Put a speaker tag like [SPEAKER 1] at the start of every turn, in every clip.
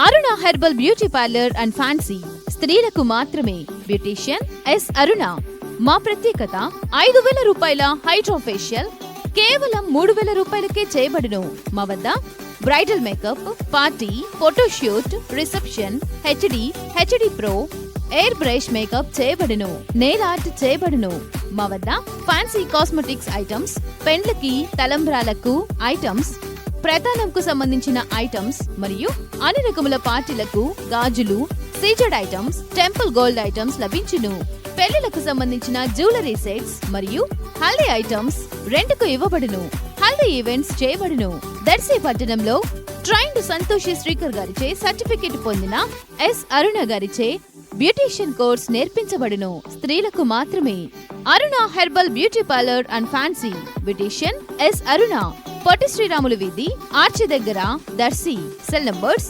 [SPEAKER 1] Aruna herbal beauty parlour and fancy స్త్రీలకు మాత్రమే. Beautician S అరుణ. మా ప్రత్యేకత 5,000 రూపాయల హైడ్రా ఫేషియల్ కేవలం 3,000 రూపాయలకే చేయబడును. మా వద్ద bridal makeup, party, photoshoot, reception, HD pro, air brush makeup చేయబడును. నెయిల్ ఆర్ట్ చేయబడును. మా వద్ద ఫ్యాన్సీ కాస్మెటిక్స్ ఐటమ్స్, పెండ్లకి, తలంబ్రాలకు ఐటమ్స్, ప్రధానంకు సంబంధించిన ఐటమ్స్ మరియు అన్ని రకముల పార్టీలకు గాజులు, CZ items, temple gold items లభించును. పెళ్లిలకు సంబంధించిన జ్యువెలరీ సెట్స్ మరియు హల్దీ ఐటమ్స్ రెంట్కు ఇవ్వబడును. హల్దీ ఈవెంట్స్ చేయబడును. దర్శి పట్టణంలో ట్రైన్డ్ సంతోషి శ్రీకర్ గారిచే సర్టిఫికెట్ పొందిన ఎస్ అరుణ గారిచే బ్యూటీషియన్ కోర్స్ నేర్పించబడును. స్త్రీలకు మాత్రమే. Aruna herbal beauty parlour and fancy. Beautician S Aruna. Potti Sriramulu వీధి, ఆర్చి దగ్గర, దర్శి. Cell numbers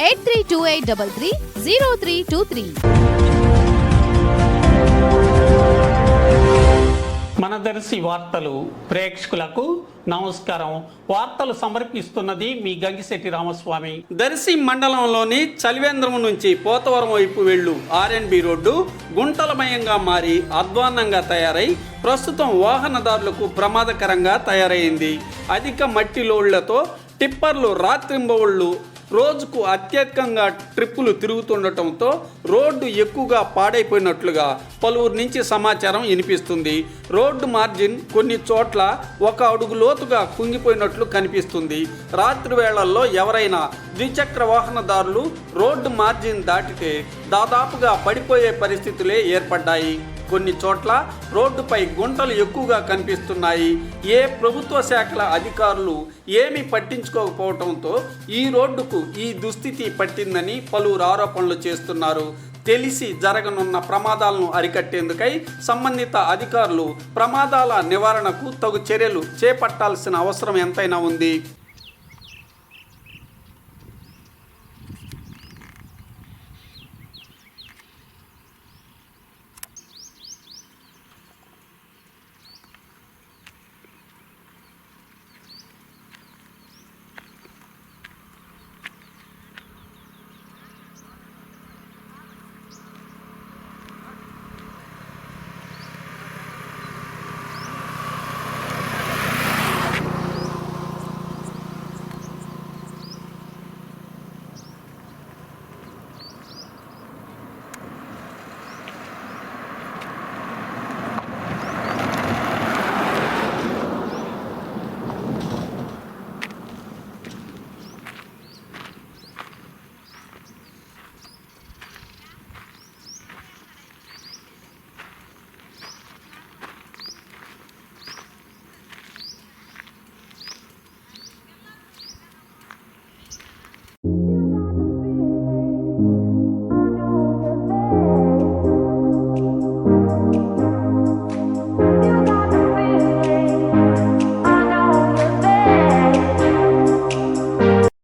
[SPEAKER 1] 8328330323.
[SPEAKER 2] మన దర్శి వార్తలు ప్రేక్షకులకు నమస్కారం. వార్తలు సమర్పిస్తున్నది మీ గంగిశెట్టి రామస్వామి. దర్శి మండలంలోని చలివేంద్రం నుంచి పోతవరం వైపు వెళ్ళు ఆర్ఎన్బి రోడ్డు గుంటలమయంగా మారి అధ్వాన్నంగా తయారై ప్రస్తుతం వాహనదారులకు ప్రమాదకరంగా తయారైంది. అధిక మట్టి లోడ్లతో టిప్పర్లు రాత్రింబవళ్లు రోజుకు అత్యధికంగా ట్రిప్పులు తిరుగుతుండటంతో రోడ్డు ఎక్కువగా పాడైపోయినట్లుగా పలువురు నుంచి సమాచారం వినిపిస్తుంది. రోడ్డు మార్జిన్ కొన్ని చోట్ల 1 అడుగు లోతుగా కుంగిపోయినట్లు కనిపిస్తుంది. రాత్రి వేళల్లో ఎవరైనా ద్విచక్ర వాహనదారులు రోడ్డు మార్జిన్ దాటితే దాదాపుగా పడిపోయే పరిస్థితులే ఏర్పడ్డాయి. కొన్ని చోట్ల రోడ్డుపై గుంటలు ఎక్కువగా కనిపిస్తున్నాయి. ఏ ప్రభుత్వ శాఖల అధికారులు ఏమీ పట్టించుకోకపోవడంతో ఈ రోడ్డుకు ఈ దుస్థితి పట్టిందని పలువురు ఆరోపణలు చేస్తున్నారు. తెలిసి జరగనున్న ప్రమాదాలను అరికట్టేందుకై సంబంధిత అధికారులు ప్రమాదాల నివారణకు తగు చర్యలు చేపట్టాల్సిన అవసరం ఎంతైనా ఉంది.